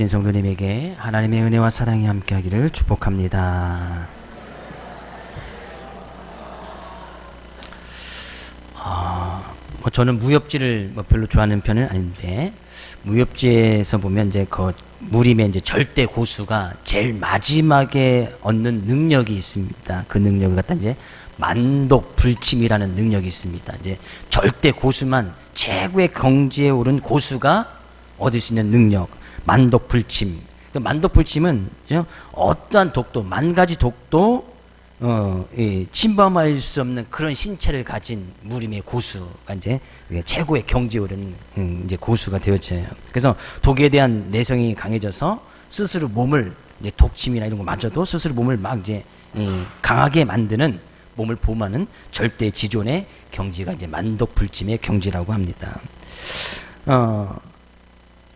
계신 성도님에게 하나님의 은혜와 사랑이 함께하기를 축복합니다. 저는 무협지를 별로 좋아하는 편은 아닌데, 무협지에서 보면 이제 그 무림의 이제 절대 고수가 제일 마지막에 얻는 능력이 있습니다. 그 능력을 갖다 이제 만독불침이라는 능력이 있습니다. 이제 절대 고수만, 최고의 경지에 오른 고수가 얻을 수 있는 능력, 만독불침. 그 만독불침은 어떠한 독도, 만 가지 독도 침범할 수 없는 그런 신체를 가진 무림의 고수가 이제 최고의 경지에 오른 이제 고수가 되었죠. 그래서 독에 대한 내성이 강해져서 스스로 몸을 이제 독침이나 이런 거 맞아도 스스로 몸을 막 이제 강하게 만드는, 몸을 보호하는 절대 지존의 경지가 이제 만독불침의 경지라고 합니다.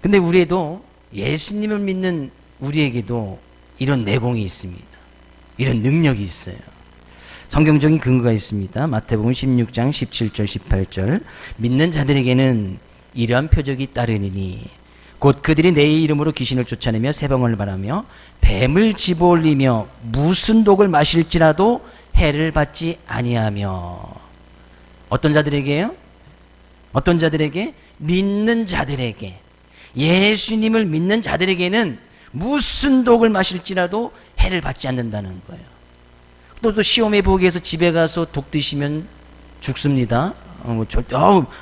근데 우리에도, 예수님을 믿는 우리에게도 이런 내공이 있습니다. 이런 능력이 있어요. 성경적인 근거가 있습니다. 마태복음 16장 17절 18절. 믿는 자들에게는 이러한 표적이 따르니니 곧 그들이 내 이름으로 귀신을 쫓아내며 새방울을 바라며 뱀을 집어올리며 무슨 독을 마실지라도 해를 받지 아니하며. 어떤 자들에게요? 어떤 자들에게? 믿는 자들에게. 예수님을 믿는 자들에게는 무슨 독을 마실지라도 해를 받지 않는다는 거예요. 또 시험에 보기 위해서 집에 가서 독 드시면 죽습니다.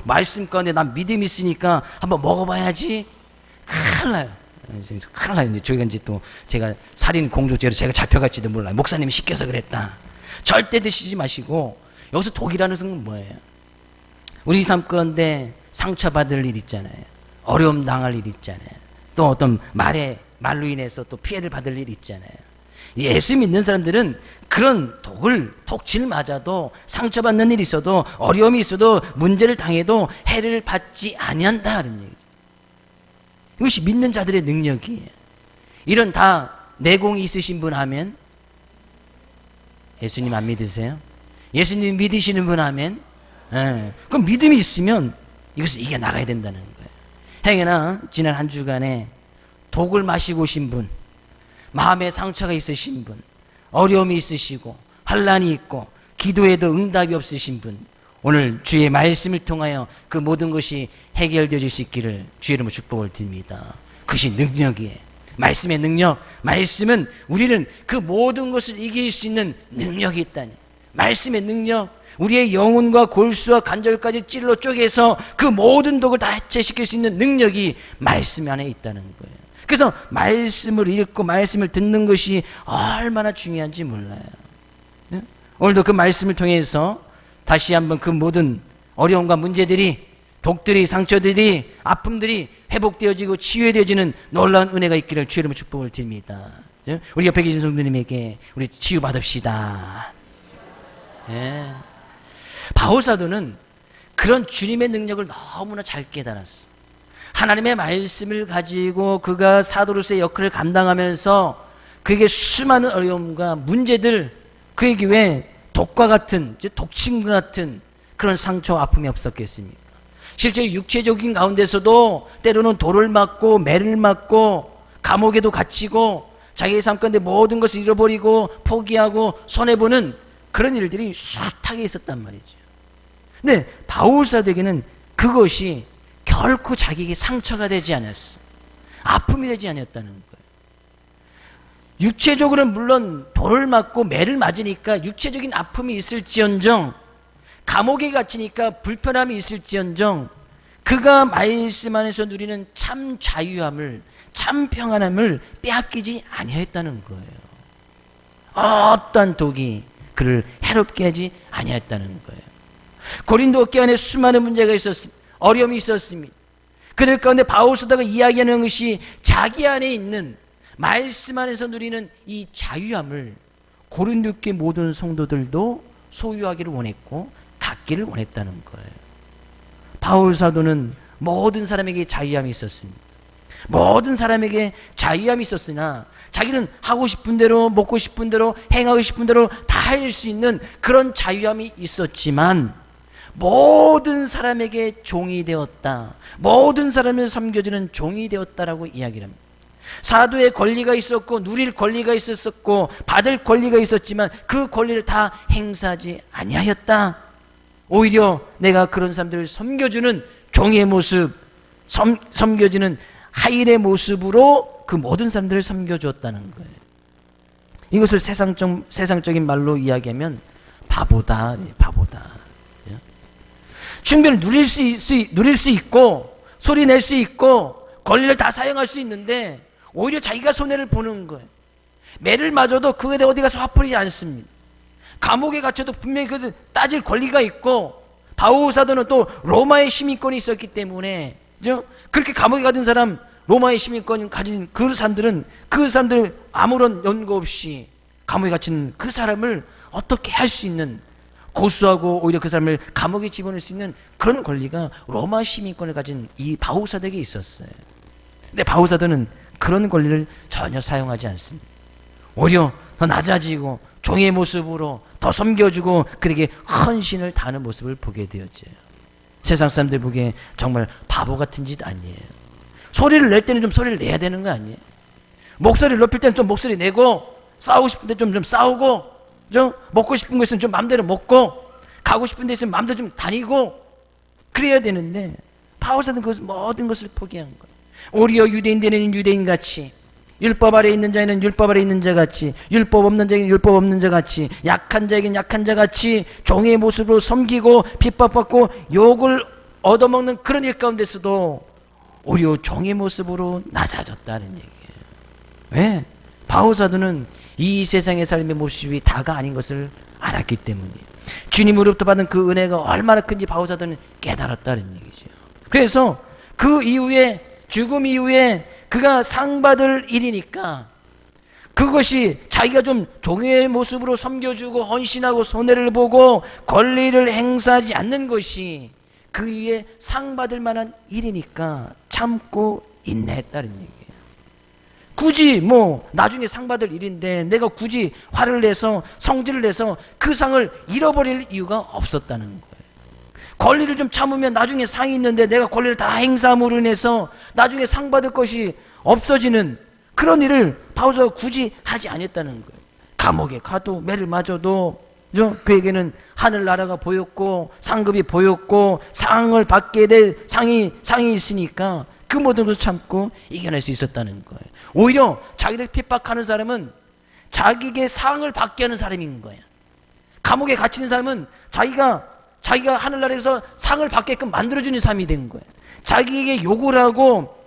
말씀 가운데 난 믿음이 있으니까 한번 먹어봐야지. 큰일 나요. 큰일 나요. 저희가 이제 또 제가 살인 공조죄로 제가 잡혀갈지도 몰라요. 목사님이 시켜서 그랬다. 절대 드시지 마시고. 여기서 독이라는 것은 뭐예요? 우리 삶 가운데 상처받을 일 있잖아요. 어려움 당할 일 있잖아요. 또 어떤 말로 인해서 또 피해를 받을 일 있잖아요. 예수 믿는 사람들은 그런 독침을 맞아도, 상처받는 일이 있어도, 어려움이 있어도, 문제를 당해도 해를 받지 아니한다는 얘기죠. 이것이 믿는 자들의 능력이에요. 이런 다 내공이 있으신 분 하면, 예수님 안 믿으세요? 예수님 믿으시는 분 하면, 그럼 믿음이 있으면 이것을 이겨나가야 된다는 거예요. 행여나 지난 한 주간에 독을 마시고 오신 분, 마음에 상처가 있으신 분, 어려움이 있으시고 환난이 있고 기도에도 응답이 없으신 분, 오늘 주의 말씀을 통하여 그 모든 것이 해결되어질 수 있기를 주의 이름으로 축복을 드립니다. 그것이 능력이에요. 말씀의 능력. 말씀은 우리는 그 모든 것을 이길 수 있는 능력이 있다니. 말씀의 능력. 우리의 영혼과 골수와 관절까지 찔러 쪼개서 그 모든 독을 다 해체시킬 수 있는 능력이 말씀 안에 있다는 거예요. 그래서 말씀을 읽고 말씀을 듣는 것이 얼마나 중요한지 몰라요. 오늘도 그 말씀을 통해서 다시 한번 그 모든 어려움과 문제들이, 독들이, 상처들이, 아픔들이 회복되어지고 치유되어지는 놀라운 은혜가 있기를 주의 이름으로 축복을 드립니다. 우리 옆에 계신 성도님에게 우리 치유받읍시다. 바울 사도는 그런 주님의 능력을 너무나 잘 깨달았어. 하나님의 말씀을 가지고 그가 사도로서의 역할을 감당하면서 그에게 수많은 어려움과 문제들, 그에게 왜 독과 같은, 독침과 같은 그런 상처와 아픔이 없었겠습니까? 실제 육체적인 가운데서도 때로는 돌을 맞고 매를 맞고 감옥에도 갇히고 자기의 삶 가운데 모든 것을 잃어버리고 포기하고 손해보는 그런 일들이 숱하게 있었단 말이죠. 근데 바울 사도에게는 그것이 결코 자기에게 상처가 되지 않았어. 아픔이 되지 않았다는 거예요. 육체적으로는 물론 돌을 맞고 매를 맞으니까 육체적인 아픔이 있을지언정, 감옥에 갇히니까 불편함이 있을지언정, 그가 말씀 안에서 누리는 참 자유함을, 참 평안함을 빼앗기지 아니하였다는 거예요. 어떠한 독이 그를 해롭게 하지 아니하였다는 거예요. 고린도 교회 안에 수많은 문제가 있었습니다. 어려움이 있었습니다. 그들 가운데 바울 사도가 이야기하는 것이 자기 안에 있는 말씀 안에서 누리는 이 자유함을 고린도 교회 모든 성도들도 소유하기를 원했고 갖기를 원했다는 거예요. 바울 사도는 모든 사람에게 자유함이 있었습니다. 모든 사람에게 자유함이 있었으나 자기는 하고 싶은 대로, 먹고 싶은 대로, 행하고 싶은 대로 다 할 수 있는 그런 자유함이 있었지만 모든 사람에게 종이 되었다. 모든 사람을 섬겨주는 종이 되었다라고 이야기를 합니다. 사도의 권리가 있었고 누릴 권리가 있었고 받을 권리가 있었지만 그 권리를 다 행사하지 아니하였다. 오히려 내가 그런 사람들을 섬겨주는 종의 모습, 섬겨주는 하인의 모습으로 그 모든 사람들을 섬겨주었다는 거예요. 이것을 세상적인 말로 이야기하면 바보다, 바보다. 충분히 누릴 수 있고 소리 낼 수 있고 권리를 다 사용할 수 있는데 오히려 자기가 손해를 보는 거예요. 매를 맞아도 그거에 대해 어디 가서 화풀이지 않습니다. 감옥에 갇혀도 분명히 그 따질 권리가 있고 바오 사도는 또 로마의 시민권이 있었기 때문에 그렇게 감옥에 가둔 사람, 로마의 시민권을 가진 그 사람들 아무런 연고 없이 감옥에 갇힌 그 사람을 어떻게 할 수 있는, 고소하고 오히려 그 사람을 감옥에 집어넣을 수 있는 그런 권리가 로마 시민권을 가진 이 바오 사도에게 있었어요. 근데 바오 사도는 그런 권리를 전혀 사용하지 않습니다. 오히려 더 낮아지고 종의 모습으로 더 섬겨주고 그에게 헌신을 다하는 모습을 보게 되었죠. 세상 사람들 보기에 정말 바보 같은 짓 아니에요. 소리를 낼 때는 좀 소리를 내야 되는 거 아니에요? 목소리를 높일 때는 좀 목소리 내고, 싸우고 싶은 데 좀 싸우고, 먹고 싶은 거 있으면 좀 마음대로 먹고, 가고 싶은 데 있으면 마음대로 좀 다니고, 그래야 되는데 바오사는 모든 것을 포기한 거예요. 오히려 유대인들은 유대인같이, 율법 아래 있는 자에는 율법 아래 있는 자같이, 율법 없는 자에게는 율법 없는 자같이, 약한 자에게는 약한 자같이 종의 모습으로 섬기고 핍박받고 욕을 얻어먹는 그런 일 가운데서도 오히려 종의 모습으로 낮아졌다는 얘기예요. 왜? 바오사도는 이 세상의 삶의 모습이 다가 아닌 것을 알았기 때문이에요. 주님으로부터 받은 그 은혜가 얼마나 큰지 바오사도는 깨달았다는 얘기죠. 그래서 그 이후에, 죽음 이후에 그가 상 받을 일이니까 그것이 자기가 좀 종의 모습으로 섬겨주고 헌신하고 손해를 보고 권리를 행사하지 않는 것이 그 위에 상 받을 만한 일이니까 참고 인내했다는 얘기예요. 굳이 나중에 상 받을 일인데 내가 굳이 화를 내서 성질을 내서 그 상을 잃어버릴 이유가 없었다는 거예요. 권리를 좀 참으면 나중에 상이 있는데 내가 권리를 다 행사함으로 인해서 나중에 상 받을 것이 없어지는 그런 일을 바오사가 굳이 하지 않았다는 거예요. 감옥에 가도 매를 맞아도 그에게는 하늘나라가 보였고 상급이 보였고 상을 받게 될 상이 있으니까 그 모든 것을 참고 이겨낼 수 있었다는 거예요. 오히려 자기를 핍박하는 사람은 자기에게 상을 받게 하는 사람인 거예요. 감옥에 갇히는 사람은 자기가 하늘나라에서 상을 받게끔 만들어주는 사람이 된 거예요. 자기에게 욕을 하고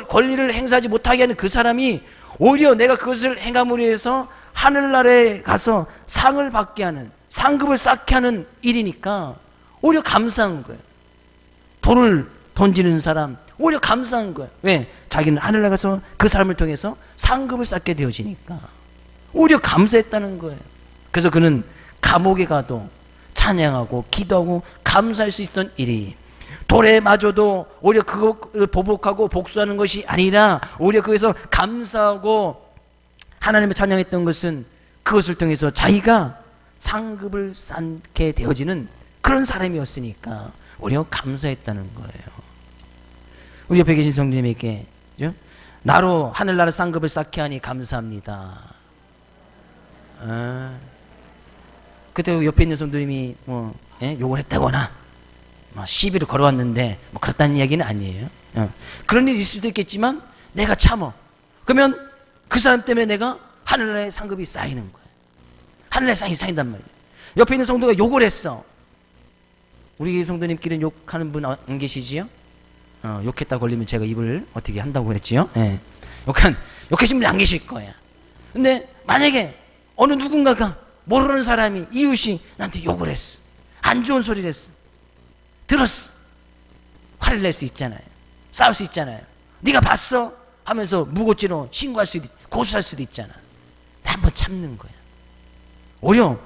권리를 행사하지 못하게 하는 그 사람이 오히려 내가 그것을 행함으로 해서 하늘나라에 가서 상을 받게 하는, 상급을 쌓게 하는 일이니까 오히려 감사한 거예요. 돌을 던지는 사람 오히려 감사한 거예요. 왜? 자기는 하늘나라에 가서 그 사람을 통해서 상급을 쌓게 되어지니까 오히려 감사했다는 거예요. 그래서 그는 감옥에 가도 찬양하고 기도하고 감사할 수 있었던 일이, 돌에 맞아도 오히려 그것을 보복하고 복수하는 것이 아니라 오히려 거기서 감사하고 하나님을 찬양했던 것은 그것을 통해서 자기가 상급을 쌓게 되어지는 그런 사람이었으니까 오히려 감사했다는 거예요. 우리 옆에 계신 성도님에게 나로 하늘나라 상급을 쌓게 하니 감사합니다. 그때 옆에 있는 성도님이 욕을 했다거나 시비를 걸어왔는데 그렇다는 이야기는 아니에요. 그런 일이 있을 수도 있겠지만 내가 참어. 그러면 그 사람 때문에 내가 하늘나라의 상급이 쌓이는 거예요. 하늘나라의 상이 쌓인단 말이에요. 옆에 있는 성도가 욕을 했어. 우리 성도님끼리는 욕하는 분 안 계시지요? 욕했다 걸리면 제가 입을 어떻게 한다고 그랬지요? 예. 욕하신 분 안 계실 거야. 근데 만약에 어느 누군가가 모르는 사람이, 이웃이 나한테 욕을 했어. 안 좋은 소리를 했어. 들었어. 화를 낼 수 있잖아요. 싸울 수 있잖아요. 네가 봤어? 하면서 무고죄로 신고할 수도 있고 고소할 수도 있잖아. 한번 참는 거야. 오히려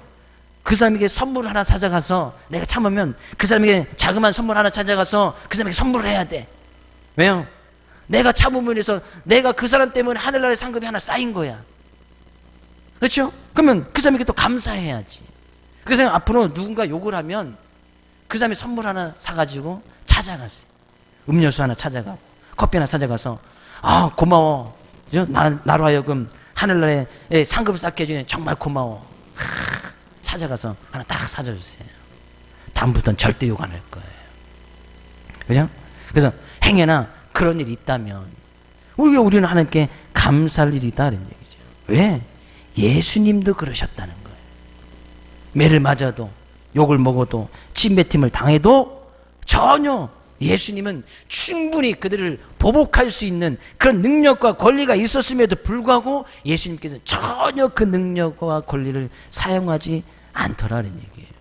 그 사람에게 선물을 하나 찾아가서, 내가 참으면 그 사람에게 자그마한 선물 하나 찾아가서 그 사람에게 선물을 해야 돼. 왜요? 내가 참음으로 해서 내가 그 사람 때문에 하늘나라의 상급이 하나 쌓인 거야. 그렇죠? 그러면 그 사람에게 또 감사해야지. 그 사람 앞으로 누군가 욕을 하면 그 사람이 선물 하나 사가지고 찾아갔어요. 음료수 하나 찾아가고 커피 하나 찾아가서 고마워. 나로 하여금 하늘나라에 상급을 쌓게 해주니 정말 고마워. 찾아가서 하나 딱 사줘주세요. 다음부터는 절대 욕 안 할 거예요. 그죠? 그래서 행여나 그런 일이 있다면 우리는 하나님께 감사할 일이다 이런 얘기죠. 왜? 예수님도 그러셨다는 거예요. 매를 맞아도 욕을 먹어도 침뱉음을 당해도 전혀 예수님은 충분히 그들을 보복할 수 있는 그런 능력과 권리가 있었음에도 불구하고 예수님께서는 전혀 그 능력과 권리를 사용하지 않더라는 얘기예요.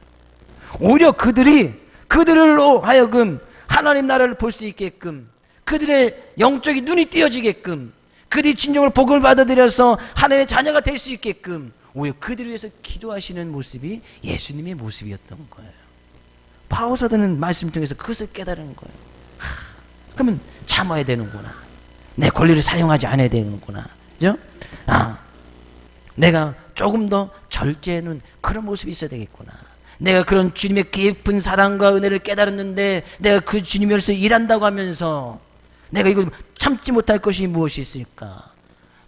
오히려 그들로 하여금 하나님 나라를 볼 수 있게끔, 그들의 영적인 눈이 띄어지게끔, 그들이 진정으로 복음을 받아들여서 하나님의 자녀가 될 수 있게끔 오히려 그들을 위해서 기도하시는 모습이 예수님의 모습이었던 거예요. 바울 사도는 말씀 통해서 그것을 깨달은 거예요. 그러면 참아야 되는구나. 내 권리를 사용하지 않아야 되는구나. 그죠? 내가 조금 더 절제하는 그런 모습이 있어야 되겠구나. 내가 그런 주님의 깊은 사랑과 은혜를 깨달았는데 내가 그 주님으로서 일한다고 하면서 내가 이거 참지 못할 것이 무엇이 있을까?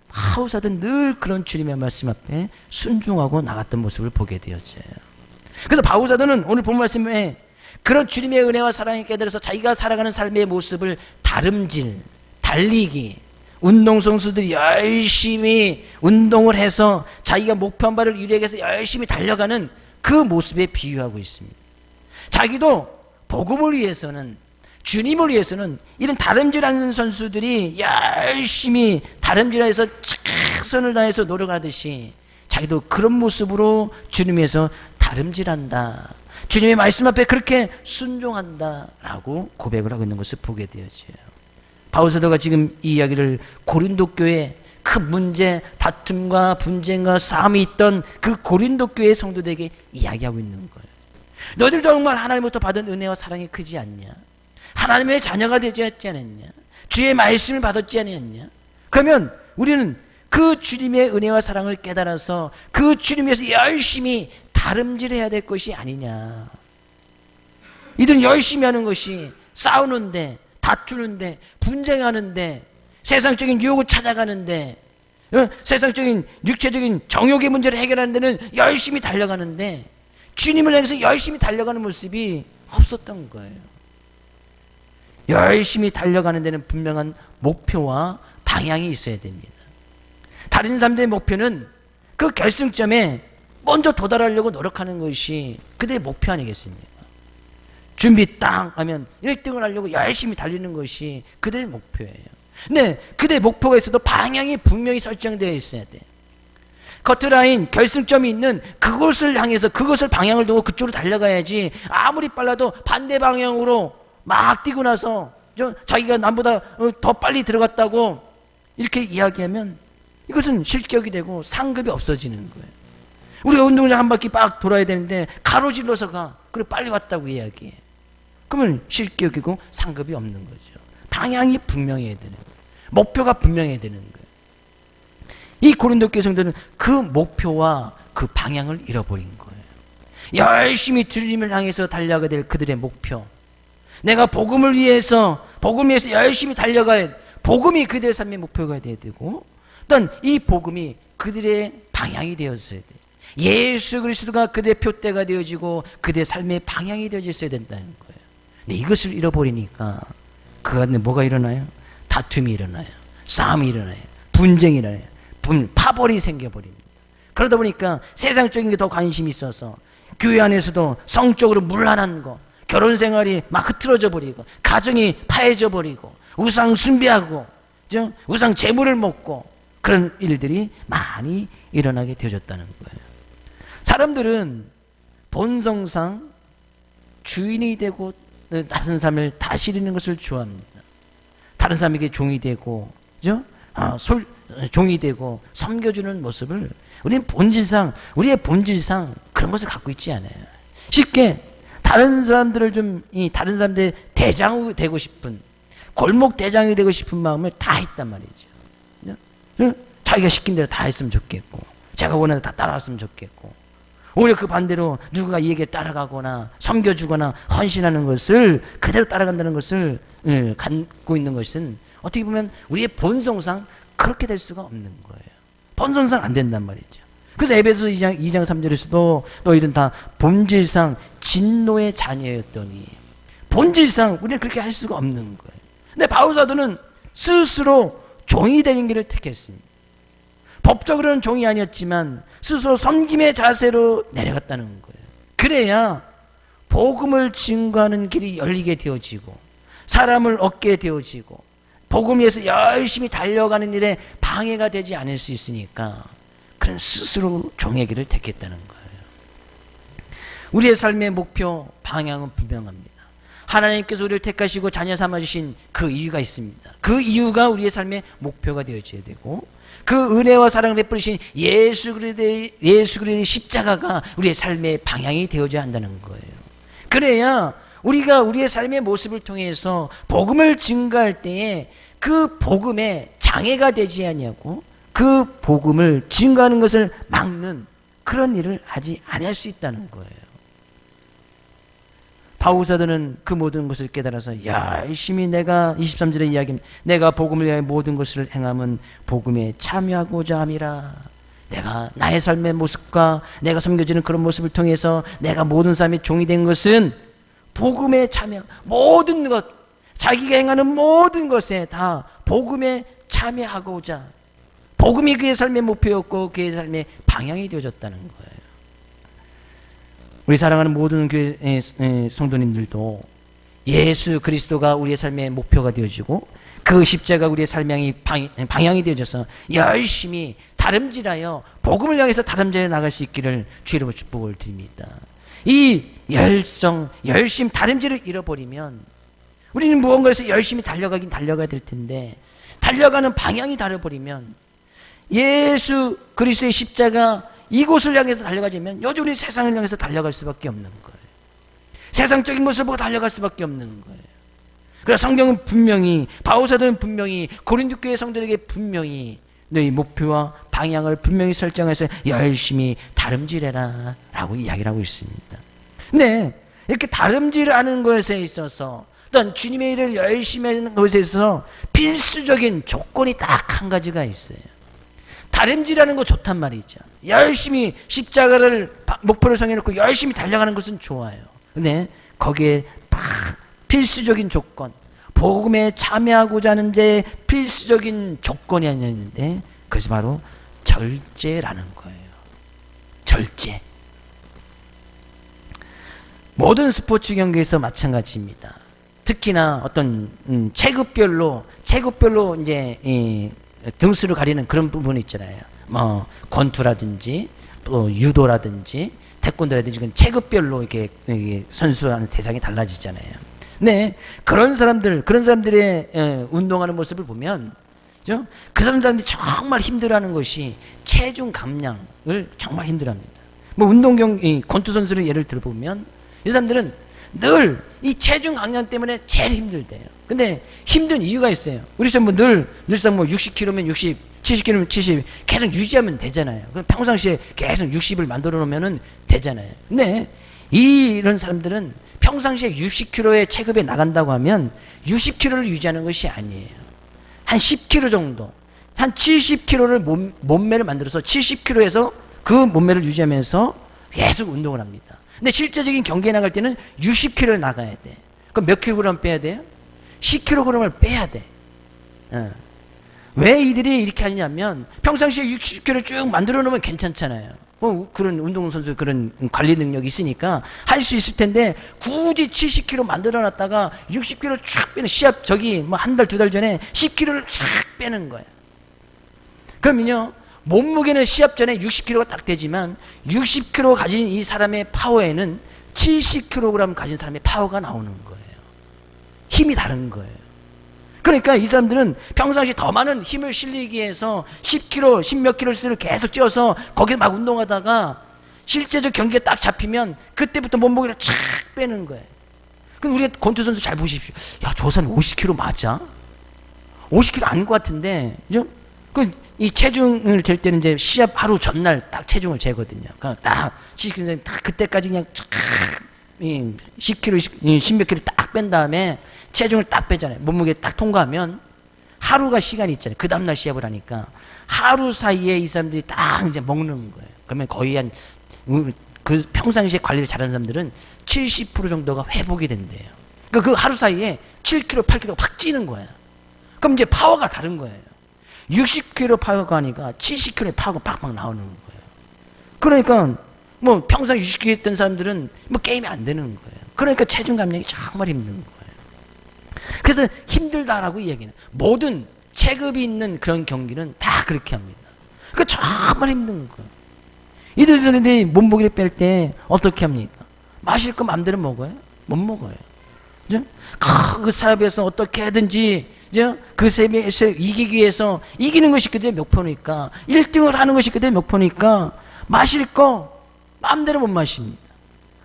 바울 사도는 늘 그런 주님의 말씀 앞에 순종하고 나갔던 모습을 보게 되었어요. 그래서 바울 사도는 오늘 본 말씀에 그런 주님의 은혜와 사랑에 깨달아서 자기가 살아가는 삶의 모습을 달리기, 운동선수들이 열심히 운동을 해서 자기가 목표한 바를 이루기 위해서 열심히 달려가는 그 모습에 비유하고 있습니다. 자기도 복음을 위해서는, 주님을 위해서는 이런 다름질하는 선수들이 열심히 다름질해서 최선을 다해서 노력하듯이 자기도 그런 모습으로 주님 위해서 다름질한다. 주님의 말씀 앞에 그렇게 순종한다라고 고백을 하고 있는 것을 보게 되어져요. 바울 사도가 지금 이 이야기를 고린도 교회 큰 문제, 다툼과 분쟁과 싸움이 있던 그 고린도 교회 성도들에게 이야기하고 있는 거예요. 너희들도 정말 하나님부터 받은 은혜와 사랑이 크지 않냐? 하나님의 자녀가 되지 않았냐? 주의 말씀을 받았지 않았냐? 그러면 우리는 그 주님의 은혜와 사랑을 깨달아서 그 주님 위해서 열심히 다름질해야 될 것이 아니냐. 이들은 열심히 하는 것이 싸우는데, 다투는데, 분쟁하는데, 세상적인 유혹을 찾아가는데, 세상적인 육체적인 정욕의 문제를 해결하는 데는 열심히 달려가는데 주님을 향해서 열심히 달려가는 모습이 없었던 거예요. 열심히 달려가는 데는 분명한 목표와 방향이 있어야 됩니다. 다른 사람들의 목표는 그 결승점에 먼저 도달하려고 노력하는 것이 그들의 목표 아니겠습니까? 준비 딱 하면 1등을 하려고 열심히 달리는 것이 그들의 목표예요. 근데 그들의 목표가 있어도 방향이 분명히 설정되어 있어야 돼. 커트라인, 결승점이 있는 그곳을 향해서 그것을 방향을 두고 그쪽으로 달려가야지 아무리 빨라도 반대 방향으로 막 뛰고 나서 자기가 남보다 더 빨리 들어갔다고 이렇게 이야기하면 이것은 실격이 되고 상급이 없어지는 거예요. 우리가 운동장 한 바퀴 빡 돌아야 되는데 가로질러서 가. 그리고 빨리 왔다고 이야기해. 그러면 실격이고 상급이 없는 거죠. 방향이 분명해야 되는 거예요. 목표가 분명해야 되는 거예요. 이 고린도 교회 성도는 그 목표와 그 방향을 잃어버린 거예요. 열심히 주님을 향해서 달려가야 될 그들의 목표, 내가 복음을 위해서 열심히 달려갈 복음이 그들의 삶의 목표가 되어야 되고, 또한 이 복음이 그들의 방향이 되었어야 돼. 예수 그리스도가 그들의 표대가 되어지고 그들의 삶의 방향이 되어졌어야 된다는 거예요. 근데 이것을 잃어버리니까 그 안에 뭐가 일어나요? 다툼이 일어나요. 싸움이 일어나요. 분쟁이 일어나요. 파벌이 생겨버립니다. 그러다 보니까 세상적인 게 더 관심이 있어서 교회 안에서도 성적으로 문란한 거, 결혼 생활이 막 흐트러져 버리고, 가정이 파해져 버리고, 우상 숭배하고, 우상 재물을 먹고, 그런 일들이 많이 일어나게 되어졌다는 거예요. 사람들은 본성상 주인이 되고 다른 사람을 다스리는 것을 좋아합니다. 다른 사람에게 종이 되고, 종이 되고 섬겨주는 모습을 우리의 본질상 그런 것을 갖고 있지 않아요. 쉽게 다른 다른 사람들의 대장이 되고 싶은, 골목 대장이 되고 싶은 마음을 다 했단 말이죠. 자기가 시킨 대로 다 했으면 좋겠고, 제가 원하는 대로 다 따라왔으면 좋겠고, 오히려 그 반대로 누군가 이 얘기를 따라가거나 섬겨주거나 헌신하는 것을 그대로 따라간다는 것을 갖고 있는 것은 어떻게 보면 우리의 본성상 그렇게 될 수가 없는 거예요. 본성상 안 된단 말이죠. 그래서 에베소 2장 3절에서도 너희들은 다 본질상 진노의 자녀였더니, 본질상 우리는 그렇게 할 수가 없는 거예요. 근데 바울 사도는 스스로 종이 되는 길을 택했습니다. 법적으로는 종이 아니었지만 스스로 섬김의 자세로 내려갔다는 거예요. 그래야 복음을 증거하는 길이 열리게 되어지고 사람을 얻게 되어지고 복음 위해서 열심히 달려가는 일에 방해가 되지 않을 수 있으니까 그런 스스로 종의 길을 택했다는 거예요. 우리의 삶의 목표, 방향은 분명합니다. 하나님께서 우리를 택하시고 자녀 삼아주신 그 이유가 있습니다. 그 이유가 우리의 삶의 목표가 되어져야 되고, 그 은혜와 사랑을 베푸신 예수 그리스도의 십자가가 우리의 삶의 방향이 되어져야 한다는 거예요. 그래야 우리가 우리의 삶의 모습을 통해서 복음을 증거할 때에 그 복음에 장애가 되지 아니하고 그 복음을 증거하는 것을 막는 그런 일을 하지 아니할 수 있다는 거예요. 바울 사도는 그 모든 것을 깨달아서 열심히 내가 23절의 이야기입니다. 내가 복음을 위하여 모든 것을 행함은 복음에 참여하고자 함이라. 내가 나의 삶의 모습과 내가 섬겨지는 그런 모습을 통해서 내가 모든 삶의 종이 된 것은 복음에 참여, 모든 것, 자기가 행하는 모든 것에 다 복음에 참여하고자, 복음이 그의 삶의 목표였고 그의 삶의 방향이 되어졌다는 거예요. 우리 사랑하는 모든 교회 성도님들도 예수 그리스도가 우리의 삶의 목표가 되어지고 그 십자가 우리의 삶의 방향이 되어져서 열심히 다름질하여 복음을 향해서 다름질해 나갈 수 있기를 주의로 축복을 드립니다. 이 열심 다름질을 잃어버리면 우리는 무언가에서 열심히 달려가긴 달려가야 될 텐데 달려가는 방향이 다르버리면 예수 그리스도의 십자가 이곳을 향해서 달려가자면 여전히 세상을 향해서 달려갈 수밖에 없는 거예요. 세상적인 것을 보고 달려갈 수밖에 없는 거예요. 그래서 성경은 분명히, 바울사도는 분명히, 고린도 교회 성도들에게 분명히 너희 목표와 방향을 분명히 설정해서 열심히 다름질해라 라고 이야기를 하고 있습니다. 근데 이렇게 다름질하는 것에 있어서 어떤 주님의 일을 열심히 하는 것에 있어서 필수적인 조건이 딱 한 가지가 있어요. 다름질하는 거 좋단 말이죠. 열심히 십자가를 목표를 정해놓고 열심히 달려가는 것은 좋아요. 근데 거기에 필수적인 조건, 복음에 참여하고자 하는 데 필수적인 조건이 아니었는데 그것이 바로 절제라는 거예요. 절제. 모든 스포츠 경기에서 마찬가지입니다. 특히나 어떤 체급별로 이제 등수를 가리는 그런 부분이 있잖아요. 뭐 권투라든지 또 유도라든지 태권도라든지 그런 체급별로 이렇게 선수하는 대상이 달라지잖아요. 네, 그런 사람들의 운동하는 모습을 보면, 그죠? 그 사람들이 정말 힘들어하는 것이 체중 감량을 정말 힘들어합니다. 뭐 권투 선수를 예를 들어보면 이 사람들은 늘 이 체중 감량 때문에 제일 힘들대요. 근데 힘든 이유가 있어요. 우리처럼 늘상 60kg면 60, 70kg면 70 계속 유지하면 되잖아요. 그럼 평상시에 계속 60을 만들어 놓으면 되잖아요. 근데 이런 사람들은 평상시에 60kg의 체급에 나간다고 하면 60kg를 유지하는 것이 아니에요. 한 10kg 정도, 한 70kg를 몸매를 만들어서 70kg에서 그 몸매를 유지하면서 계속 운동을 합니다. 근데 실제적인 경기에 나갈 때는 60kg를 나가야 돼. 그럼 몇 킬로그램 빼야 돼요? 10kg을 빼야 돼. 왜 이들이 이렇게 하냐면 평상시에 60kg 쭉 만들어 놓으면 괜찮잖아요. 그런 운동선수 그런 관리 능력이 있으니까 할 수 있을 텐데 굳이 70kg 만들어 놨다가 60kg 쭉 빼는 시합 뭐 한 달, 두 달 전에 10kg를 쫙 빼는 거예요. 그러면요. 몸무게는 시합 전에 60kg가 딱 되지만 60kg 가진 이 사람의 파워에는 70kg 가진 사람의 파워가 나오는 거예요. 힘이 다른 거예요. 그러니까 이 사람들은 평상시 더 많은 힘을 실리기 위해서 10kg, 10몇 킬로를 계속 쪄서 거기서 막 운동하다가 실제적 경기에 딱 잡히면 그때부터 몸무게를 쫙 빼는 거예요. 그럼 우리가 권투 선수 잘 보십시오. 야, 저 사람 50kg 맞아? 50kg 아닌 것 같은데, 그죠? 이 체중을 잴 때는 이제 시합 하루 전날 딱 체중을 재거든요. 그러니까 딱 70kg, 딱 그때까지 그냥 쫙 10kg, 10몇 킬로 딱 뺀 다음에 체중을 딱 빼잖아요. 몸무게 딱 통과하면 하루가 시간이 있잖아요. 그 다음날 시합을 하니까 하루 사이에 이 사람들이 딱 이제 먹는 거예요. 그러면 거의 그 평상시에 관리를 잘하는 사람들은 70% 정도가 회복이 된대요. 그 하루 사이에 7kg, 8kg 확 찌는 거야. 그럼 이제 파워가 다른 거예요. 60kg 파워가 아니까 70kg의 파워가 빡빡 나오는 거예요. 그러니까 뭐 평상 60kg 했던 사람들은 뭐 게임이 안 되는 거예요. 그러니까 체중 감량이 정말 힘든 거예요. 그래서 힘들다라고 이야기는 모든 체급이 있는 그런 경기는 다 그렇게 합니다. 그러니까 정말 힘든 거예요. 이들 사람들이 몸무게를 뺄 때 어떻게 합니까? 마실 거 마음대로 먹어요? 못 먹어요. 그죠? 그 사업에서 어떻게 하든지 그 세계에서 이기기 위해서 이기는 것이 그들의 목표니까 1등을 하는 것이 그들의 목표니까 마실 거 마음대로 못 마십니다.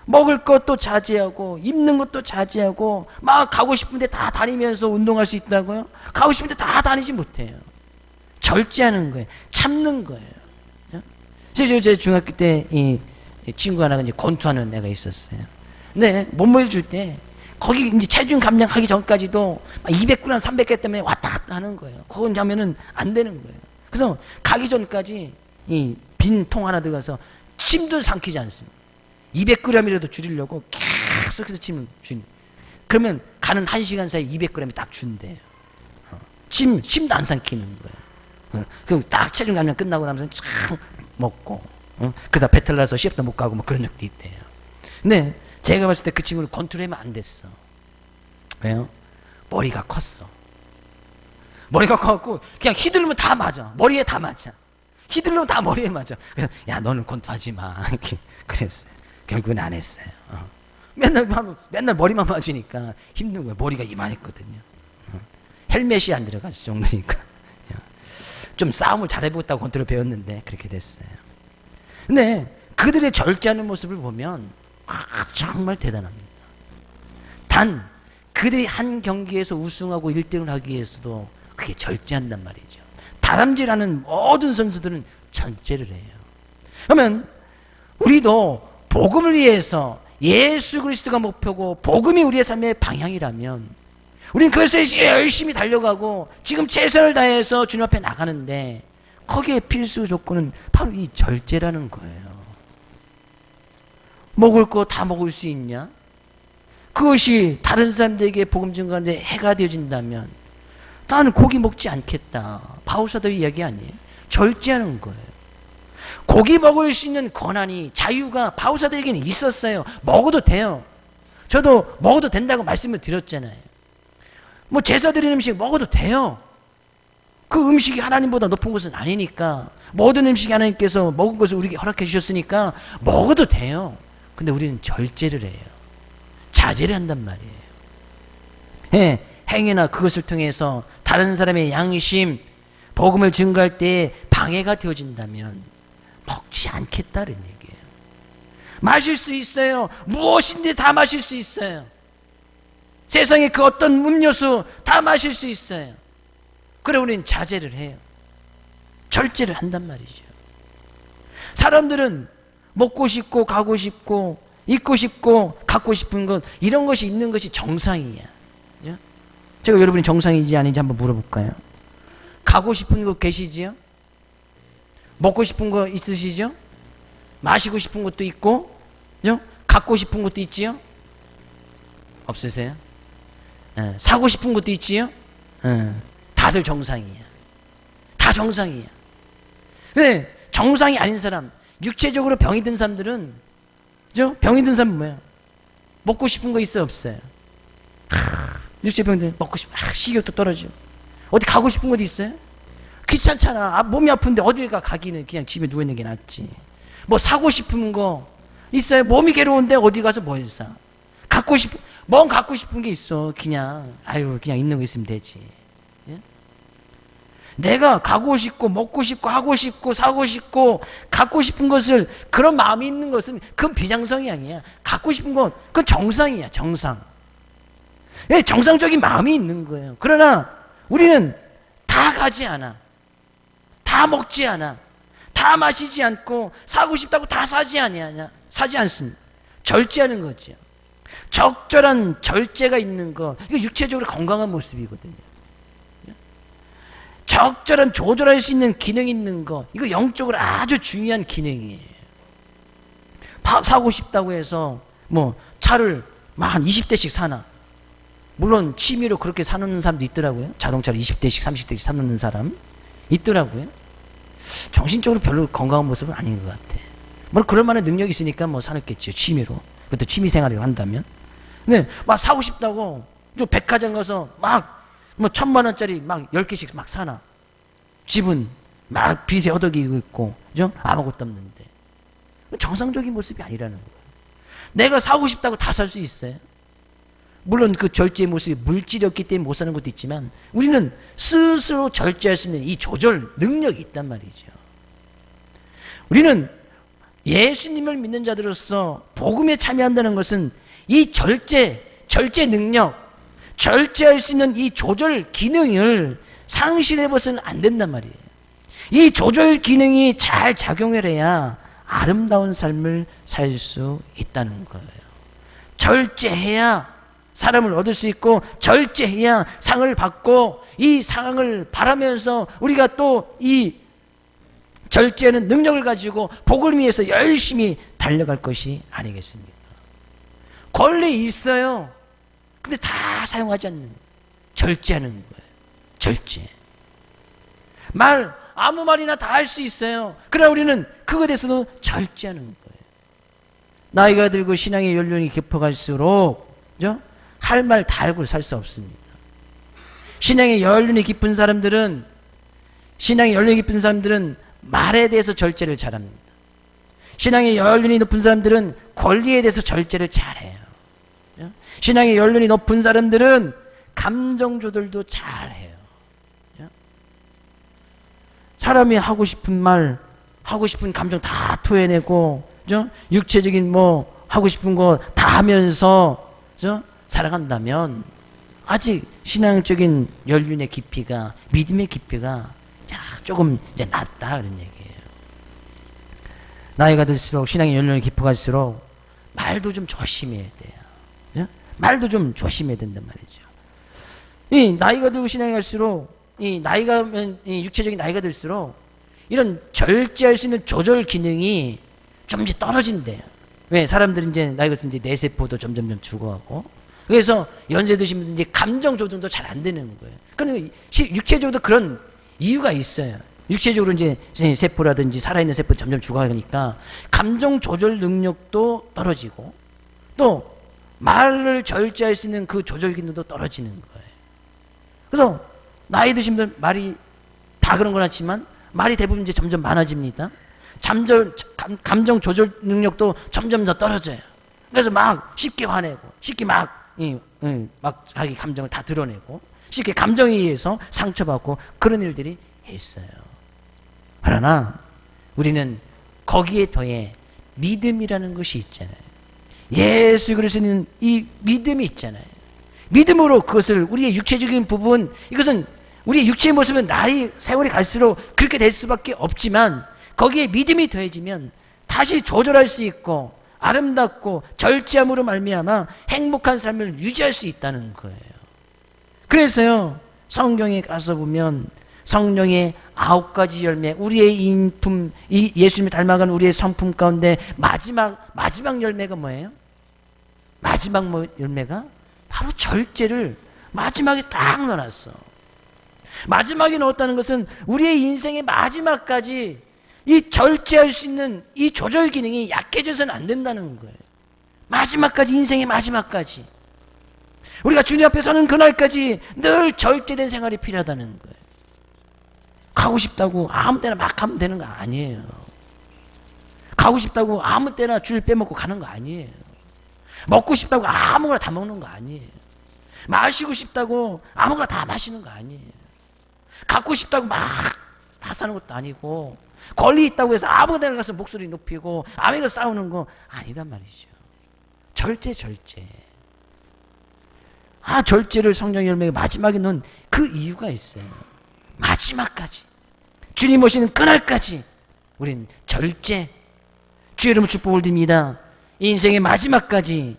먹을 것도 자제하고 입는 것도 자제하고 막 가고 싶은데 다 다니면서 운동할 수 있다고요? 가고 싶은데 다 다니지 못해요. 절제하는 거예요. 참는 거예요. 제 중학교 때 이 친구 하나가 이제 권투하는 애가 있었어요. 근데 몸무게 줄 때 거기 이제 체중 감량하기 전까지도 200g, 300g 때문에 왔다 갔다 하는 거예요. 그건 하면은 안 되는 거예요. 그래서 가기 전까지 이 빈 통 하나 들어가서 침도 삼키지 않습니다. 200g이라도 줄이려고 계속해서 침을 준. 그러면 가는 1시간 사이 200g이 딱 준대요. 침도 안 삼키는 거예요. 그럼 딱 체중 감량 끝나고 나면서 쫙 먹고, 그러다 배탈 나서 시합도 못 가고 뭐 그런 적도 있대요. 근데 제가 봤을 때 그 친구를 컨트롤하면 안 됐어. 왜요? 머리가 컸어. 머리가 커갖고 그냥 휘두르면 다 맞아. 머리에 다 맞아. 휘두르면 다 머리에 맞아. 그래서 야 너는 권투하지 마. 그랬어요. 결국은 안 했어요. 맨날 머리만 맞으니까 힘든 거예요. 머리가 이만했거든요. 헬멧이 안 들어갔을 정도니까. 좀 싸움을 잘해보겠다고 권투를 배웠는데 그렇게 됐어요. 근데 그들의 절제하는 모습을 보면 정말 대단합니다. 단 그들이 한 경기에서 우승하고 1등을 하기 위해서도 그게 절제한단 말이죠. 다람쥐라는 모든 선수들은 절제를 해요. 그러면 우리도 복음을 위해서 예수 그리스도가 목표고 복음이 우리의 삶의 방향이라면 우리는 그것에 열심히 달려가고 지금 최선을 다해서 주님 앞에 나가는데 거기에 필수 조건은 바로 이 절제라는 거예요. 먹을 거 다 먹을 수 있냐? 그것이 다른 사람들에게 복음 증거하는데 해가 되어진다면 나는 고기 먹지 않겠다. 바울사도 이야기 아니에요? 절제하는 거예요. 고기 먹을 수 있는 권한이 자유가 바울사들에게는 있었어요. 먹어도 돼요. 저도 먹어도 된다고 말씀을 드렸잖아요. 뭐 제사 드리는 음식 먹어도 돼요. 그 음식이 하나님보다 높은 것은 아니니까 모든 음식이 하나님께서 먹은 것을 우리에게 허락해 주셨으니까 먹어도 돼요. 근데 우리는 절제를 해요. 자제를 한단 말이에요. 예, 행위나 그것을 통해서 다른 사람의 양심, 복음을 증거할 때 방해가 되어진다면 먹지 않겠다는 얘기예요. 마실 수 있어요. 무엇인데 다 마실 수 있어요. 세상에 그 어떤 음료수 다 마실 수 있어요. 그래 우리는 자제를 해요. 절제를 한단 말이죠. 사람들은 먹고 싶고 가고 싶고 입고 싶고 갖고 싶은 것 이런 것이 있는 것이 정상이야. 제가 여러분이 정상인지 아닌지 한번 물어볼까요? 가고 싶은 거 계시지요? 먹고 싶은 거 있으시죠? 마시고 싶은 것도 있고 갖고 싶은 것도 있지요? 없으세요? 사고 싶은 것도 있지요? 다들 정상이야. 다 정상이야. 근데 정상이 아닌 사람, 육체적으로 병이 든 사람들은, 그죠? 병이 든 사람은 뭐야? 먹고 싶은 거 있어요, 없어요? 육체병들 먹고 싶어. 식욕도 떨어지고. 어디 가고 싶은 곳 있어요? 귀찮잖아. 몸이 아픈데 어딜 가기는 그냥 집에 누워있는 게 낫지. 뭐 사고 싶은 거 있어요? 몸이 괴로운데 어디 가서 뭘 사? 갖고 싶은 게 있어. 그냥 그냥 있는 거 있으면 되지. 예? 내가 가고 싶고 먹고 싶고 하고 싶고 사고 싶고 갖고 싶은 것을 그런 마음이 있는 것은 그건 비정상이 아니야. 갖고 싶은 건 그건 정상이야. 정상. 예, 정상적인 마음이 있는 거예요. 그러나 우리는 다 가지 않아. 다 먹지 않아. 다 마시지 않고 사고 싶다고 다 사지 않습니다. 절제하는 거죠. 적절한 절제가 있는 거, 이거 육체적으로 건강한 모습이거든요. 적절한 조절할 수 있는 기능이 있는 거, 이거 영적으로 아주 중요한 기능이에요. 사고 싶다고 해서 뭐 차를 한 20대씩 사나. 물론 취미로 그렇게 사놓는 사람도 있더라고요. 자동차를 20대씩 30대씩 사놓는 사람 있더라고요. 정신적으로 별로 건강한 모습은 아닌 것 같아. 뭐 그럴 만한 능력이 있으니까 뭐 사놓겠죠. 취미로. 그것도 취미 생활을 한다면. 근데 막 사고 싶다고 또 백화점 가서 막 뭐 1,000만 원짜리 막 10개씩 막 사나. 집은 막 빚에 허덕이고 있고, 그죠? 아무것도 없는데. 정상적인 모습이 아니라는 거예요. 내가 사고 싶다고 다 살 수 있어요. 물론 그 절제의 모습이 물질이 없기 때문에 못 사는 것도 있지만 우리는 스스로 절제할 수 있는 이 조절 능력이 있단 말이죠. 우리는 예수님을 믿는 자들로서 복음에 참여한다는 것은 이 절제 능력, 절제할 수 있는 이 조절 기능을 상실해버서는 안 된단 말이에요. 이 조절 기능이 잘 작용을 해야 아름다운 삶을 살 수 있다는 거예요. 절제해야 사람을 얻을 수 있고, 절제해야 상을 받고, 이 상을 바라면서 우리가 또 이 절제하는 능력을 가지고 복을 위해서 열심히 달려갈 것이 아니겠습니까? 권리 있어요. 근데 다 사용하지 않는, 절제하는 거예요. 절제. 아무 말이나 다 할 수 있어요. 그러나 우리는 그것에 대해서도 절제하는 거예요. 나이가 들고 신앙의 연륜이 깊어갈수록, 그죠? 할 말 다 알고 살 수 없습니다. 신앙의 연륜이 깊은 사람들은 말에 대해서 절제를 잘합니다. 신앙의 연륜이 높은 사람들은 권리에 대해서 절제를 잘해요. 신앙의 연륜이 높은 사람들은 감정 조절도 잘해요. 사람이 하고 싶은 말, 하고 싶은 감정 다 토해내고, 그죠? 육체적인 뭐 하고 싶은 거 다 하면서, 그죠? 살아간다면 아직 신앙적인 연륜의 깊이가, 믿음의 깊이가 조금 이제 낮다 그런 얘기예요. 나이가 들수록 신앙의 연륜이 깊어갈수록 말도 좀 조심해야 돼요. 그죠? 말도 좀 조심해야 된단 말이죠. 이 나이가 들고 신앙이 갈수록 이 육체적인 나이가 들수록 이런 절제할 수 있는 조절 기능이 좀 이제 떨어진대요. 왜? 사람들이 이제 나이가 들면 이제 뇌세포도 점점 죽어가고, 그래서 연세 드신 분들 이제 감정 조절도 잘 안 되는 거예요. 그러니까 육체적으로도 그런 이유가 있어요. 육체적으로 이제 세포라든지 살아있는 세포 점점 죽어가니까 감정 조절 능력도 떨어지고, 또 말을 절제할 수 있는 그 조절 기능도 떨어지는 거예요. 그래서 나이 드신 분 말이 다 그런 건 않지만 말이 대부분 이제 점점 많아집니다. 감정 조절 능력도 점점 더 떨어져요. 그래서 막 쉽게 화내고, 쉽게 막 자기 감정을 다 드러내고, 쉽게 감정에 의해서 상처받고, 그런 일들이 있어요. 그러나 우리는 거기에 더해 믿음이라는 것이 있잖아요. 예수 그리스도는 이 믿음이 있잖아요. 믿음으로 그것을, 우리의 육체적인 부분, 이것은 우리의 육체의 모습은 세월이 갈수록 그렇게 될 수밖에 없지만, 거기에 믿음이 더해지면 다시 조절할 수 있고 아름답고 절제함으로 말미암아 행복한 삶을 유지할 수 있다는 거예요. 그래서요, 성경에 가서 보면 성령의 9가지 열매, 우리의 인품, 이 예수님을 닮아간 우리의 성품 가운데 마지막 열매가 뭐예요? 마지막 열매가 바로 절제를 마지막에 딱 넣어놨어. 마지막에 넣었다는 것은 우리의 인생의 마지막까지 이 절제할 수 있는 이 조절 기능이 약해져서는 안 된다는 거예요. 마지막까지, 인생의 마지막까지. 우리가 주님 앞에 서는 그날까지 늘 절제된 생활이 필요하다는 거예요. 가고 싶다고 아무 때나 막 가면 되는 거 아니에요. 가고 싶다고 아무 때나 줄 빼먹고 가는 거 아니에요. 먹고 싶다고 아무거나 다 먹는 거 아니에요. 마시고 싶다고 아무거나 다 마시는 거 아니에요. 갖고 싶다고 막 다 사는 것도 아니고, 권리 있다고 해서 아무 데나 가서 목소리 높이고 아무나 싸우는 거 아니단 말이죠. 절제. 절제를 성령의 열매가 마지막에 넣은 그 이유가 있어요. 마지막까지, 주님 오시는 그날까지 우린 절제, 주의 이름으로 축복을 드립니다. 인생의 마지막까지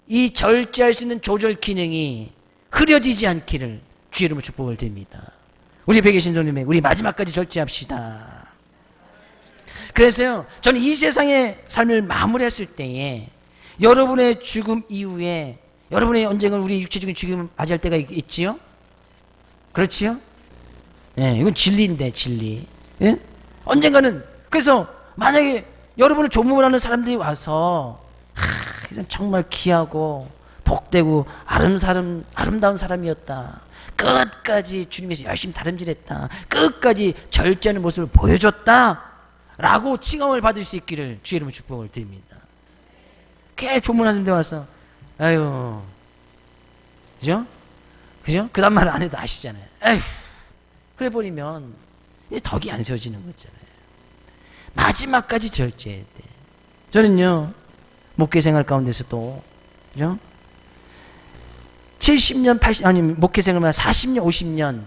이 절제할 수 있는 조절 기능이 흐려지지 않기를 주의 이름으로 축복을 드립니다. 우리 베개 신도님의 우리 마지막까지 절제합시다. 그래서요, 저는 이 세상의 삶을 마무리했을 때에 여러분의 죽음 이후에 여러분의 언젠가 우리 육체적인 죽음을 맞이할 때가 있지요? 그렇지요? 예, 이건 진리인데, 진리. 예? 언젠가는, 그래서 만약에 여러분을 조문하는 사람들이 와서, 정말 귀하고, 복되고, 아름다운 사람이었다. 끝까지 주님에서 열심히 다름질했다. 끝까지 절제하는 모습을 보여줬다. 라고 칭함을 받을 수 있기를 주의 이름으로 축복을 드립니다. 꽤 조문하는 데 와서, 아유, 그죠? 그죠? 그 다음 말 안 해도 아시잖아요. 에휴, 그래 버리면 이제 덕이 안 세워지는 거잖아요. 마지막까지 절제해야 돼. 저는요, 목회 생활 가운데서도, 그죠? 70년, 80, 아니, 목회 생활만 40년, 50년,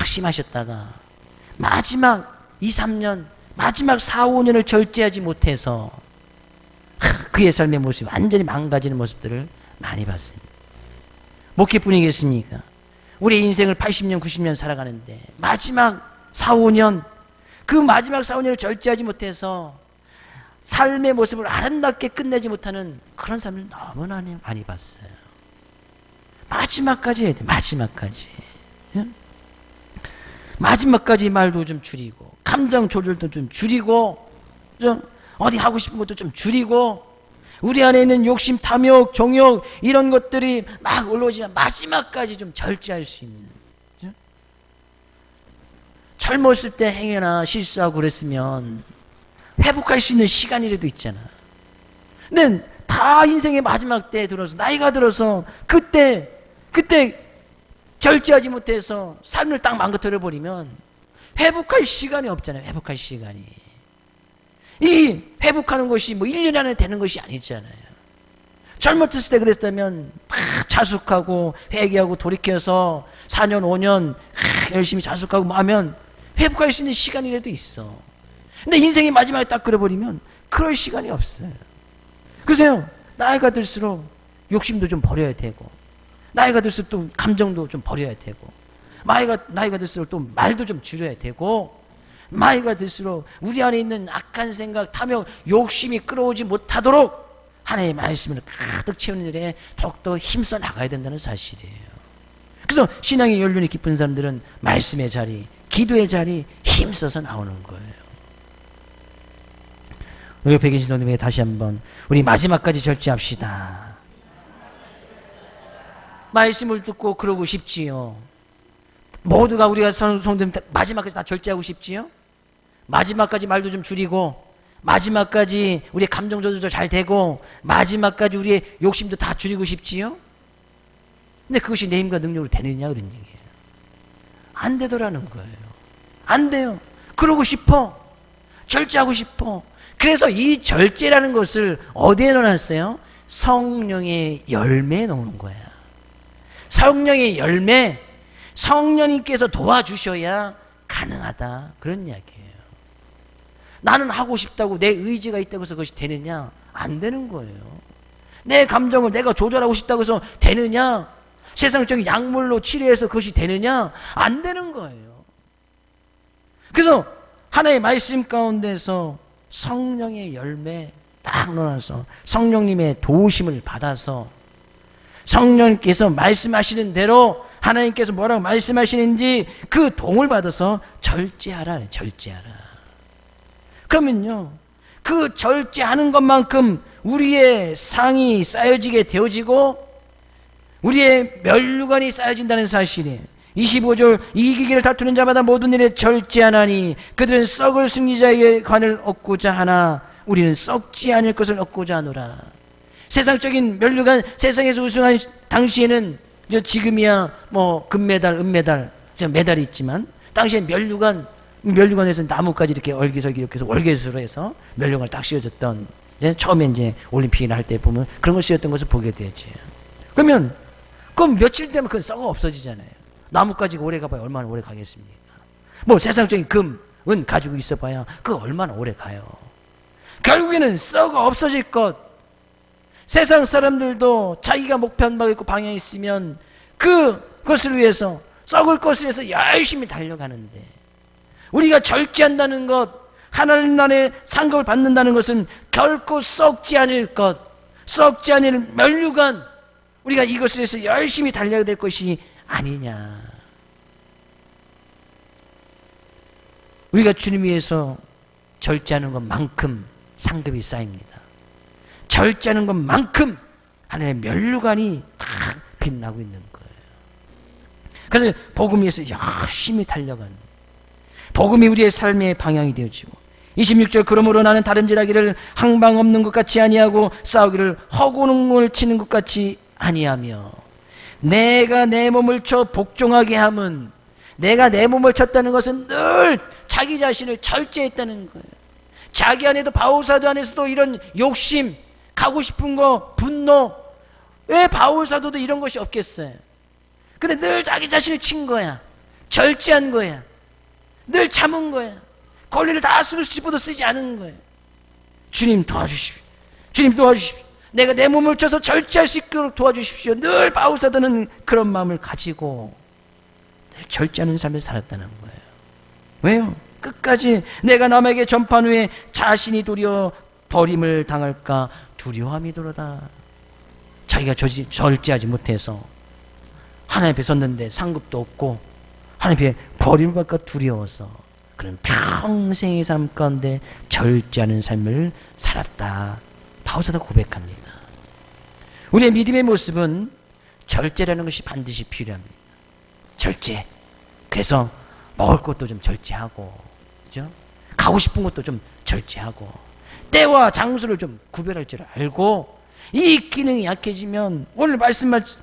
심하셨다가, 마지막 2, 3년, 마지막 4, 5년을 절제하지 못해서, 그의 삶의 모습이 완전히 망가지는 모습들을 많이 봤습니다. 목회뿐이겠습니까? 우리 인생을 80년, 90년 살아가는데 마지막 4, 5년, 그 마지막 4, 5년을 절제하지 못해서 삶의 모습을 아름답게 끝내지 못하는 그런 삶을 너무나 많이 봤어요. 마지막까지 해야 돼. 마지막까지. 마지막까지 말도 좀 줄이고, 감정 조절도 좀 줄이고, 좀 어디 하고 싶은 것도 좀 줄이고, 우리 안에 있는 욕심, 탐욕, 정욕 이런 것들이 막 올라오지만 마지막까지 좀 절제할 수 있는. 그죠? 젊었을 때 행여나 실수하고 그랬으면 회복할 수 있는 시간이라도 있잖아. 근데 다 인생의 마지막 때에 들어서, 나이가 들어서 그때 절제하지 못해서 삶을 딱 망가뜨려 버리면 회복할 시간이 없잖아요. 회복할 시간이. 이 회복하는 것이 뭐 1년 안에 되는 것이 아니잖아요. 젊었을 때 그랬다면 자숙하고 회개하고 돌이켜서 4년 5년 열심히 자숙하고 하면 회복할 수 있는 시간이라도 있어. 근데 인생이 마지막에 딱 그래버리면 그럴 시간이 없어요. 그래서요, 나이가 들수록 욕심도 좀 버려야 되고, 나이가 들수록 또 감정도 좀 버려야 되고, 나이가 들수록 또 말도 좀 줄여야 되고, 나이가 들수록 우리 안에 있는 악한 생각, 탐욕, 욕심이 끌어오지 못하도록 하나님의 말씀을 가득 채우는 일에 더욱더 힘써 나가야 된다는 사실이에요. 그래서 신앙의 연륜이 깊은 사람들은 말씀의 자리, 기도의 자리 힘써서 나오는 거예요. 우리 옆에 계신 분들에게 다시 한번 우리 마지막까지 절제합시다. 말씀을 듣고 그러고 싶지요. 모두가 우리가 성도님 마지막까지 다 절제하고 싶지요. 마지막까지 말도 좀 줄이고, 마지막까지 우리의 감정 조절도 잘 되고, 마지막까지 우리의 욕심도 다 줄이고 싶지요. 근데 그것이 내 힘과 능력으로 되느냐 그런 얘기예요. 안 되더라는 거예요. 안 돼요. 그러고 싶어. 절제하고 싶어. 그래서 이 절제라는 것을 어디에 넣어놨어요? 성령의 열매에 넣는 거야. 성령의 열매, 성령님께서 도와주셔야 가능하다 그런 이야기예요. 나는 하고 싶다고 내 의지가 있다고 해서 그것이 되느냐? 안 되는 거예요. 내 감정을 내가 조절하고 싶다고 해서 되느냐? 세상적인 약물로 치료해서 그것이 되느냐? 안 되는 거예요. 그래서 하나의 말씀 가운데서 성령의 열매 딱 넣어서 성령님의 도우심을 받아서 성령님께서 말씀하시는 대로 하나님께서 뭐라고 말씀하시는지 그 도움을 받아서 절제하라. 절제하라. 그러면요, 그 절제하는 것만큼 우리의 상이 쌓여지게 되어지고 우리의 면류관이 쌓여진다는 사실이에요. 25절, 이기기를 다투는 자마다 모든 일에 절제하나니 그들은 썩을 승리자의 관을 얻고자 하나 우리는 썩지 않을 것을 얻고자 하노라. 세상적인 면류관, 세상에서 우승한 당시에는 지금이야 뭐 금메달, 은메달, 메달이 있지만 당시에 면류관에서 나무까지 이렇게 얼기설기 이렇게 해서 월계수로 해서 면류관을 딱 씌워줬던, 처음에 이제 올림픽이나 할 때 보면 그런 걸 씌웠던 것을 보게 되지. 그러면 그럼 며칠 되면 그건 썩어 없어지잖아요. 나무까지 오래 가봐야 얼마나 오래 가겠습니까? 뭐 세상적인 금, 은 가지고 있어봐야 그거 얼마나 오래 가요. 결국에는 썩어 없어질 것. 세상 사람들도 자기가 목표한 바가 있고 방향이 있으면 그것을 위해서 썩을 것을 위해서 열심히 달려가는데, 우리가 절제한다는 것, 하나님 나라의 상급을 받는다는 것은 결코 썩지 않을 것, 썩지 않을 면류관, 우리가 이것을 위해서 열심히 달려야 될 것이 아니냐. 우리가 주님 위해서 절제하는 것만큼 상급이 쌓입니다. 절제하는 것만큼 하나님의 면류관이 다 빛나고 있는 거예요. 그래서 복음 위해서 열심히 달려가는, 복음이 우리의 삶의 방향이 되어지고, 26절 그러므로 나는 다름질하기를 항방 없는 것 같이 아니하고 싸우기를 허구능을 치는 것 같이 아니하며, 내가 내 몸을 쳐 복종하게 함은, 내가 내 몸을 쳤다는 것은 늘 자기 자신을 절제했다는 거예요. 자기 안에도, 바울사도 안에서도 이런 욕심, 가고 싶은 거, 분노, 왜 바울사도도 이런 것이 없겠어요? 근데 늘 자기 자신을 친 거야. 절제한 거야. 늘 참은 거야. 권리를 다 쓰고 싶어도 쓰지 않은 거예요. 주님 도와주십시오. 주님 도와주십시오. 내가 내 몸을 쳐서 절제할 수 있도록 도와주십시오. 늘 바울사도는 그런 마음을 가지고 늘 절제하는 삶을 살았다는 거예요. 왜요? 끝까지 내가 남에게 전판 후에 자신이 도리어 버림을 당할까 두려움이도로다. 자기가 절제하지 못해서 하나님 앞에 섰는데 상급도 없고 하나님 앞에 버림을 받을까 두려워서 그런 평생의 삶 가운데 절제하는 삶을 살았다. 바울사도가 고백합니다. 우리의 믿음의 모습은 절제라는 것이 반드시 필요합니다. 절제. 그래서 먹을 것도 좀 절제하고, 그죠? 가고 싶은 것도 좀 절제하고, 때와 장소를 좀 구별할 줄 알고, 이 기능이 약해지면 오늘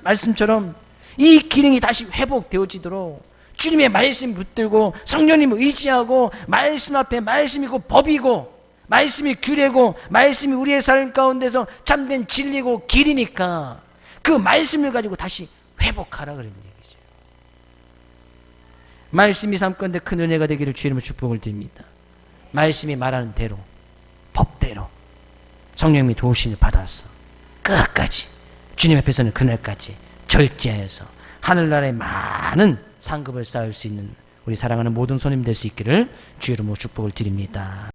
말씀처럼 이 기능이 다시 회복되어지도록 주님의 말씀 붙들고 성령님을 의지하고, 말씀 앞에 말씀이고 법이고 말씀이 규례고 말씀이 우리의 삶 가운데서 참된 진리고 길이니까 그 말씀을 가지고 다시 회복하라 그런 얘기죠. 말씀이 삶 가운데 큰 은혜가 되기를 주의 이름으로 축복을 드립니다. 말씀이 말하는 대로, 법대로 성령님이 도우심을 받아서 끝까지 주님 앞에서는 그날까지 절제하여서 하늘나라의 많은 상급을 쌓을 수 있는 우리 사랑하는 모든 손님 될 수 있기를 주의 이름으로 축복을 드립니다.